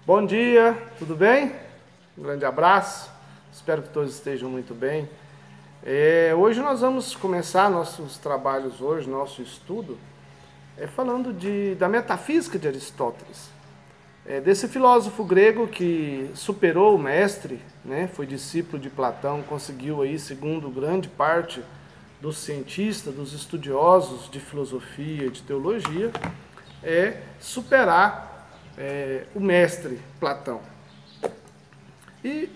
Bom dia, tudo bem? Um grande abraço, espero que todos estejam muito bem. Hoje nós vamos começar nossos trabalhos hoje, nosso estudo, falando da metafísica de Aristóteles. Desse filósofo grego que superou o mestre, né, foi discípulo de Platão, conseguiu aí, segundo grande parte dos cientistas, dos estudiosos de filosofia e de teologia, superar o mestre Platão. E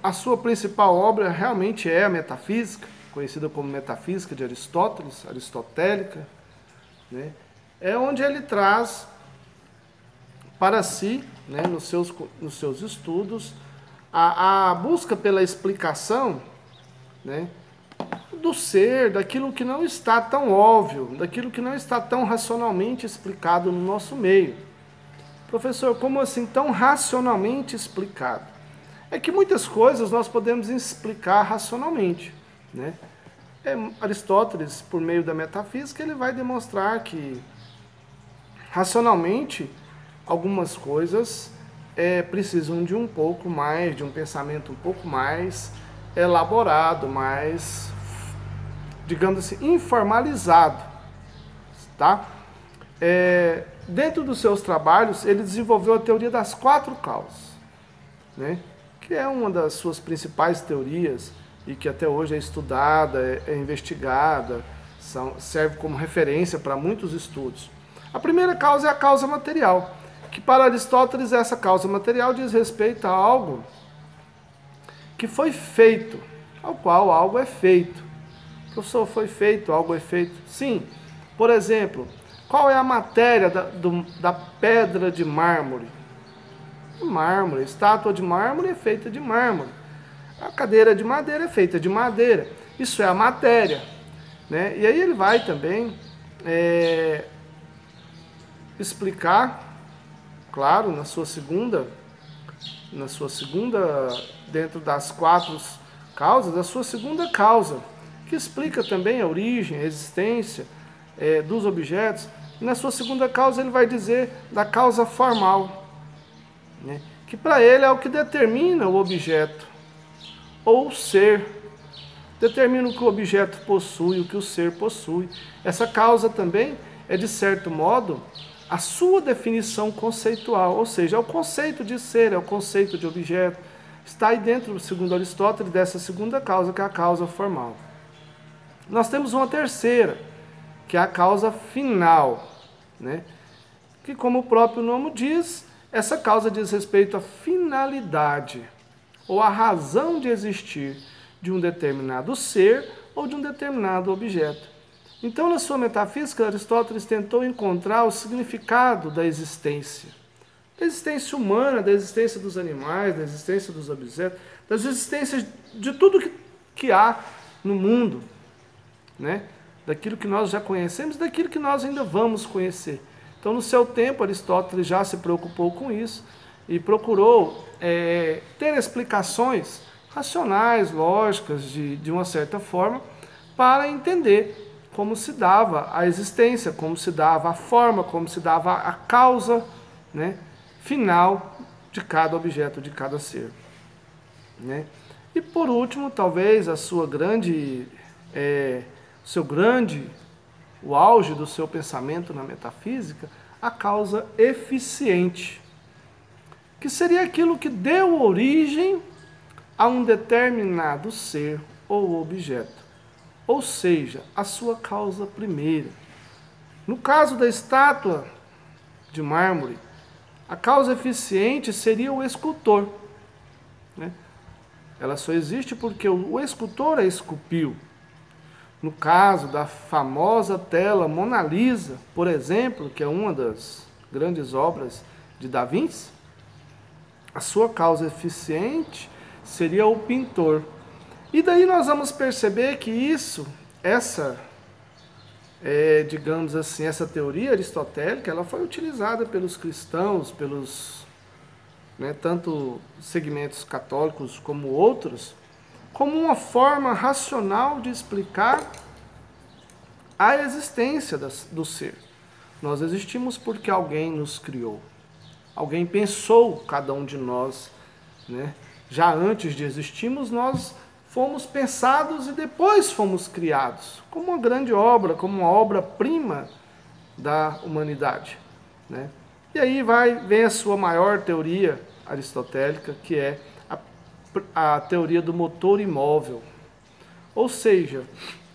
a sua principal obra realmente é a Metafísica, conhecida como Metafísica de Aristóteles, aristotélica, né? É onde ele traz para si, né, nos seus estudos, a busca pela explicação, né, do ser, daquilo que não está tão óbvio, daquilo que não está tão racionalmente explicado no nosso meio. Professor, como assim tão racionalmente explicado? É que muitas coisas nós podemos explicar racionalmente, né? Aristóteles, por meio da metafísica, ele vai demonstrar que racionalmente algumas coisas precisam de um pouco mais, de um pensamento um pouco mais elaborado, mais, digamos assim, informalizado, tá? Dentro dos seus trabalhos, ele desenvolveu a teoria das 4 causas, né? Que é uma das suas principais teorias e que até hoje é estudada, é investigada, serve como referência para muitos estudos. A primeira causa é a causa material, que para Aristóteles essa causa material diz respeito a algo que foi feito, ao qual algo é feito. Professor, foi feito, algo é feito? Sim. Por exemplo, qual é a matéria da pedra de mármore? Mármore. A estátua de mármore é feita de mármore. A cadeira de madeira é feita de madeira. Isso é a matéria, né? E aí ele vai também explicar, claro, na sua segunda, dentro das 4 causas, a sua segunda causa, que explica também a origem, a existência dos objetos. E na sua segunda causa ele vai dizer da causa formal, né? Que para ele é o que determina o objeto, ou o ser. Determina o que o objeto possui, o que o ser possui. Essa causa também é, de certo modo, a sua definição conceitual, ou seja, é o conceito de ser, é o conceito de objeto. Está aí dentro, segundo Aristóteles, dessa segunda causa, que é a causa formal. Nós temos uma terceira, que é a causa final, né? Que, como o próprio nome diz, essa causa diz respeito à finalidade, ou à razão de existir de um determinado ser ou de um determinado objeto. Então, na sua metafísica, Aristóteles tentou encontrar o significado da existência humana, da existência dos animais, da existência dos objetos, das existências de tudo que há no mundo, né? Daquilo que nós já conhecemos, daquilo que nós ainda vamos conhecer. Então, no seu tempo, Aristóteles já se preocupou com isso e procurou ter explicações racionais, lógicas, de uma certa forma, para entender como se dava a existência, como se dava a forma, como se dava a causa, né, final de cada objeto, de cada ser, né? E por último, talvez o auge do seu pensamento na metafísica, a causa eficiente, que seria aquilo que deu origem a um determinado ser ou objeto, ou seja, a sua causa primeira. No caso da estátua de mármore, a causa eficiente seria o escultor, né? Ela só existe porque o escultor a esculpiu. No caso da famosa tela Mona Lisa, por exemplo, que é uma das grandes obras de Da Vinci, a sua causa eficiente seria o pintor. E daí nós vamos perceber que digamos assim, essa teoria aristotélica, ela foi utilizada pelos cristãos, tanto segmentos católicos como outros, como uma forma racional de explicar a existência do ser. Nós existimos porque alguém nos criou. Alguém pensou cada um de nós, né? Já antes de existirmos, nós fomos pensados e depois fomos criados, como uma grande obra, como uma obra-prima da humanidade, né? E aí vem a sua maior teoria aristotélica, que é a teoria do motor imóvel. Ou seja,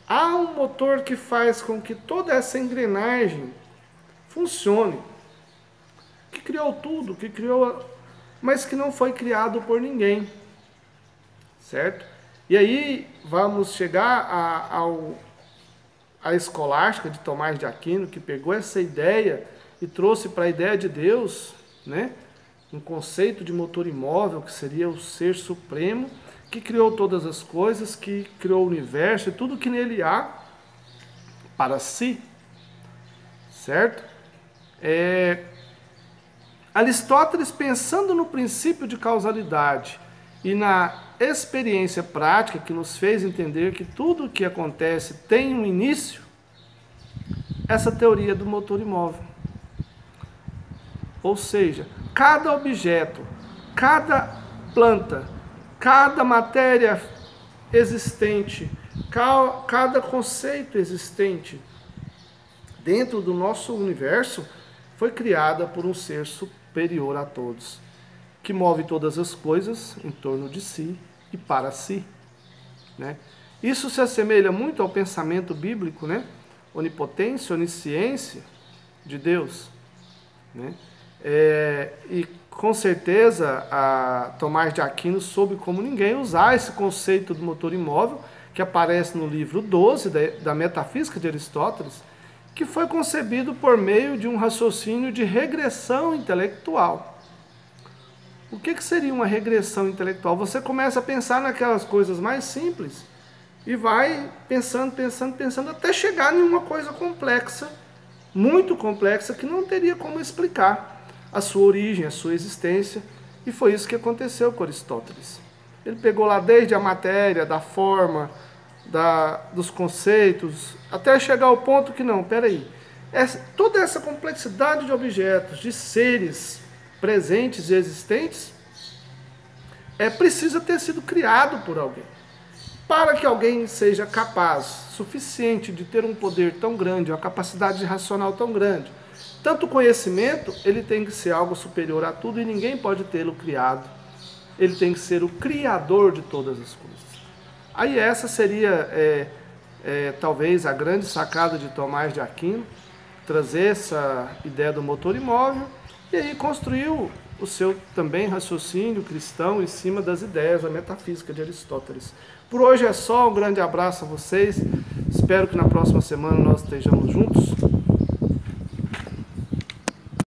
há um motor que faz com que toda essa engrenagem funcione, que criou tudo, mas que não foi criado por ninguém, certo? E aí vamos chegar à escolástica de Tomás de Aquino, que pegou essa ideia e trouxe para a ideia de Deus, né? Um conceito de motor imóvel, que seria o ser supremo, que criou todas as coisas, que criou o universo e tudo que nele há para si, certo? Aristóteles, pensando no princípio de causalidade e na experiência prática que nos fez entender que tudo o que acontece tem um início, essa teoria do motor imóvel. Ou seja, cada objeto, cada planta, cada matéria existente, cada conceito existente dentro do nosso universo foi criada por um ser superior a todos, que move todas as coisas em torno de si e para si, né? Isso se assemelha muito ao pensamento bíblico, né? Onipotência, onisciência de Deus, né? E com certeza Tomás de Aquino soube como ninguém usar esse conceito do motor imóvel, que aparece no livro 12 da Metafísica de Aristóteles, que foi concebido por meio de um raciocínio de regressão intelectual. O que seria uma regressão intelectual? Você começa a pensar naquelas coisas mais simples e vai pensando, até chegar em uma coisa complexa, muito complexa, que não teria como explicar a sua origem, a sua existência, e foi isso que aconteceu com Aristóteles. Ele pegou lá desde a matéria, da forma, dos conceitos, até chegar ao ponto que não, peraí, toda essa complexidade de objetos, de seres presentes e existentes, precisa ter sido criado por alguém. Para que alguém seja capaz, suficiente de ter um poder tão grande, uma capacidade racional tão grande, tanto conhecimento, ele tem que ser algo superior a tudo e ninguém pode tê-lo criado. Ele tem que ser o criador de todas as coisas. Aí essa seria talvez a grande sacada de Tomás de Aquino, trazer essa ideia do motor imóvel e aí construiu o seu também raciocínio cristão em cima das ideias da metafísica de Aristóteles. Por hoje é só, um grande abraço a vocês, espero que na próxima semana nós estejamos juntos.